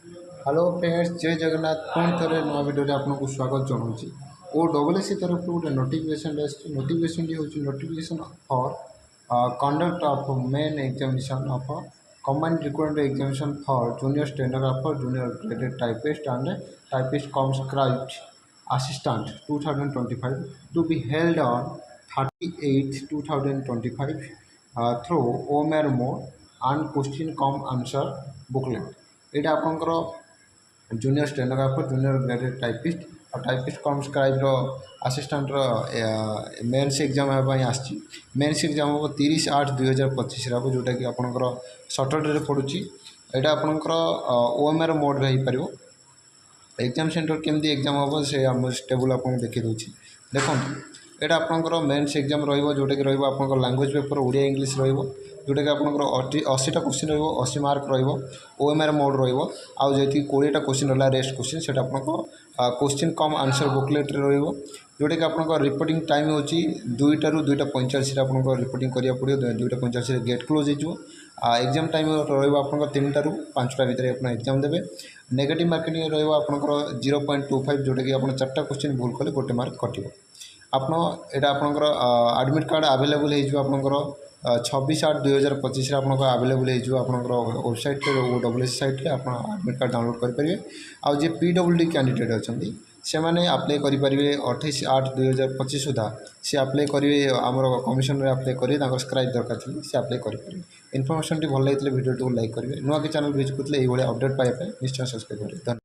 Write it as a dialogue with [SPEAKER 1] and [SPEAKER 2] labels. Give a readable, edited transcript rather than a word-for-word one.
[SPEAKER 1] Hello friends, जय जगन्नाथ। पुणी थे नया भिडियो आपको स्वागत जनाऊँगी। ओ डबल एस तरफ गोटे नोटिफिकेशन नोटिफिकेशन हूँ notification for conduct of main examination of combined requirement examination for junior stenographer junior graded typist and typist come scribe assistant 2025 to be held on 38 2025 through OMR mode and question come answer booklet। यहाँ आपंकर junior stenographer junior graded typist और typist कम scriber assistant mains exam होगापी आसी mains exam हम 30/8/2025 हम जोटा कि आपंकर Saturday पड़ुची। यहाँ आपंकर OMR मोड्रे हो पार। एग्जाम सेंटर केमती एग्जाम हम से आम टेबुल आपको देखी दूसरी देखो। यहाँ आपंकर मेन्स एग्जाम रोटा कि रहा लैंग्वेज पेपर ओडिया इंग्लीश रोटा कि आपंकर 80टा क्वेश्चन रो 80 मार्क OMR मोड रहा जी 20टा क्वेश्चन रहा रेस्ट क्वेश्चन से क्वेश्चन कम आंसर बुकलेट्रे रोटा कि आप रिपोर्टिंग टाइम हो 2टा ରୁ 2ଟା 45 आप रिपोर्टिंग करा पड़ो 2टा 45 गेट क्लोज हो। एग्जाम टाइम रहा 3टा ରୁ 5ଟା भितर आप एग्जाम देवे। नेगेटिव मार्किंग रहा आपंकर 0.25 जोटा कि आप 4टा क्वेश्चन भूल कले 1 मार्क कटो। आप आपंकर आडमिट कार्ड आवेलेबल होकर 26/8/2025 आपको आवेलेबल होकर वेबसाइट WS साइट आप आडमिट कार्ड डाउनलोड करेंगे। आउ जे PWD कैंडिडेट अच्छा से मैंने अप्लाई करेंगे 28/8/2025 सुधा सी अप्लाई करेंगे आमर कमिशन अप्लाई करेंगे स्क्राइब दरकार थी सी अप्लाई करेंगे। इनफर्मेशन भल लगे भिडियो को लाइक करेंगे। नुआ कि चैनल विजिट करते अपडेट पाइबा निश्चय सब्सक्राइब करेंगे।